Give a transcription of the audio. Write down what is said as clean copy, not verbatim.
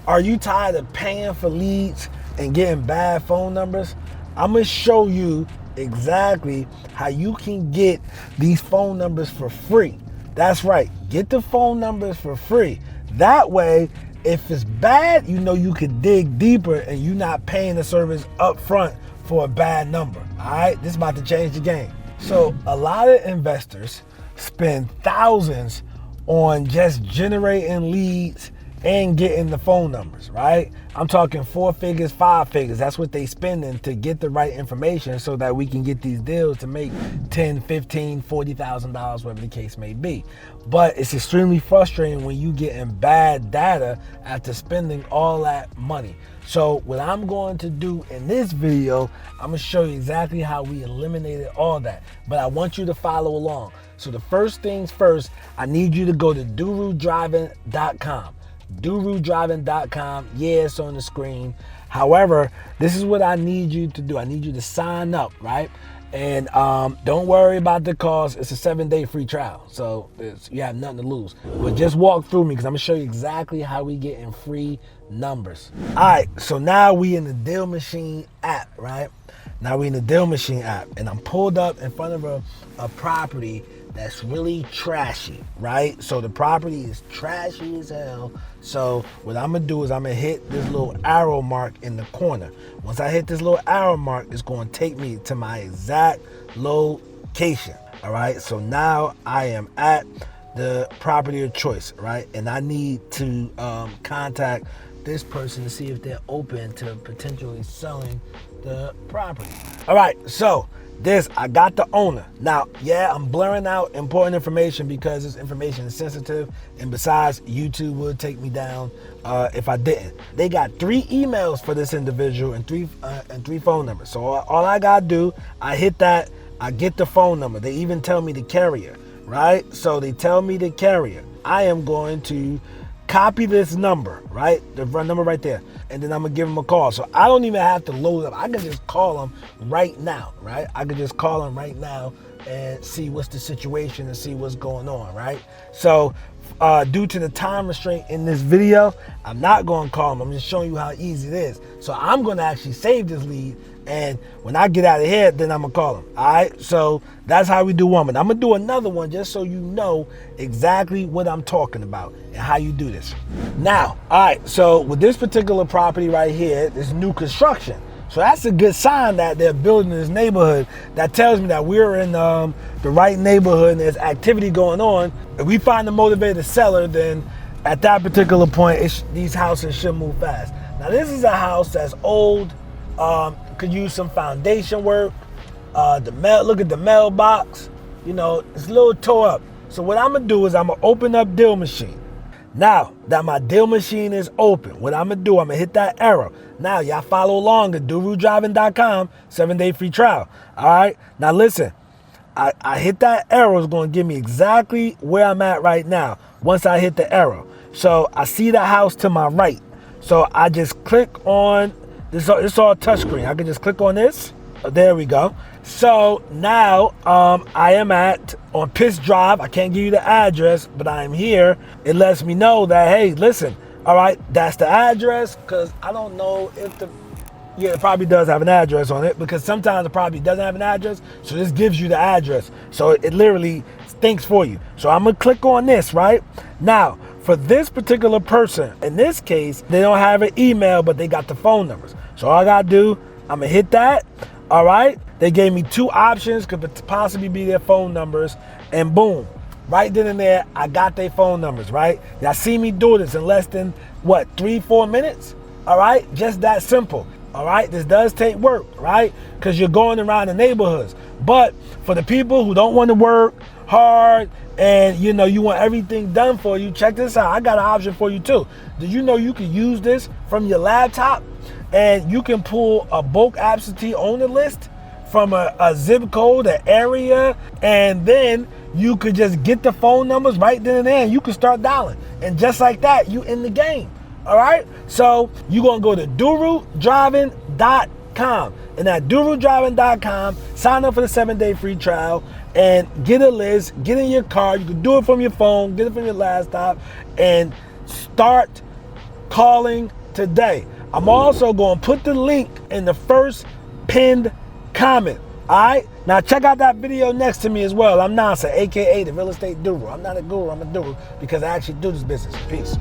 Are you tired of paying for leads and getting bad phone numbers? I'm gonna show you exactly how you can get these phone numbers for free. That's right, get the phone numbers for free. That way, if it's bad, you know you can dig deeper and you're not paying the service up front for a bad number. All right, this is about to change the game. So a lot of investors spend thousands on just generating leads and getting the phone numbers, right? I'm talking 4 figures, 5 figures. That's what they spending to get the right information so that we can get these deals to make $10, $15, $40,000, whatever the case may be. But it's extremely frustrating when you getting bad data after spending all that money. So what I'm going to do in this video, I'm gonna show you exactly how we eliminated all that. But I want you to follow along. So the first things first, I need you to go to durudriving.com. durudriving.com. Yeah, it's on the screen. However, this is what I need you to do. I need you to sign up, right? And don't worry about the cost. It's a 7-day free trial, so you have nothing to lose. But just walk through me because I'm gonna show you exactly how we get in free numbers. All right, so now we in the Deal Machine app, right? Now we in the Deal Machine app, and I'm pulled up in front of a property that's really trashy, right? So the property is trashy as hell. So what I'm gonna do is I'm gonna hit this little arrow mark in the corner. Once I hit this little arrow mark, it's gonna take me to my exact location. All right, so now I am at the property of choice, right? And I need to contact this person to see if they're open to potentially selling the property. All right, so I got the owner. Now, yeah, I'm blurring out important information because this information is sensitive, and besides, YouTube would take me down if I didn't. They got 3 emails for this individual and three phone numbers. So all I gotta do, I hit that, I get the phone number. They even tell me the carrier, right? So they tell me the carrier. I am going to copy this number, right? The number right there. And then I'm gonna give them a call. So I don't even have to load up. I can just call them right now, right? I can just call them right now and see what's the situation and see what's going on, right? So due to the time restraint in this video, I'm not gonna call them. I'm just showing you how easy it is. So I'm gonna actually save this lead, and when I get out of here, then I'm gonna call them. All right, so that's how we do one. But I'm gonna do another one just so you know exactly what I'm talking about and how you do this. Now, all right, so with this particular property right here, this new construction. So that's a good sign that they're building in this neighborhood. That tells me that we're in the right neighborhood and there's activity going on. If we find a motivated seller, then at that particular point, these houses should move fast. Now, this is a house that's old, could use some foundation work. Look at the mailbox. You know, it's a little tore up. So what I'm gonna do is I'm gonna open up Deal Machine. Now that my Deal Machine is open, what I'm gonna do, I'm gonna hit that arrow. Now y'all follow along at durudriving.com, 7-day free trial. All right, now listen, I hit that arrow, is gonna give me exactly where I'm at right now once I hit the arrow. So I see the house to my right. So I just click on this. It's all touchscreen. I can just click on this. There we go. So now I am on Pitts Drive. I can't give you the address, but I am here. It lets me know that, hey, listen, all right, that's the address, because I don't know if it probably does have an address on it, because sometimes it probably doesn't have an address. So this gives you the address. So it literally thinks for you. So I'm gonna click on this, right? Now, for this particular person, in this case, they don't have an email, but they got the phone numbers. So all I gotta do, I'm gonna hit that. All right, they gave me 2 options, could possibly be their phone numbers, and boom, right then and there, I got their phone numbers, right? Y'all see me do this in less than, 3-4 minutes? All right, just that simple. All right, this does take work, right? Because you're going around the neighborhoods. But for the people who don't want to work hard and you want everything done for you, check this out. I got an option for you too. Did you know you can use this from your laptop? And you can pull a bulk absentee owner list from a zip code, an area, and then you could just get the phone numbers right then and there, and you can start dialing. And just like that, you in the game. All right? So you're going to go to durudriving.com. And at durudriving.com, sign up for the 7-day free trial and get a list, get in your car. You can do it from your phone, get it from your laptop, and start calling today. I'm also going to put the link in the first pinned comment. All right? Now check out that video next to me as well. I'm Nasser, aka the Real Estate Guru. I'm not a guru, I'm a doer because I actually do this business. Peace.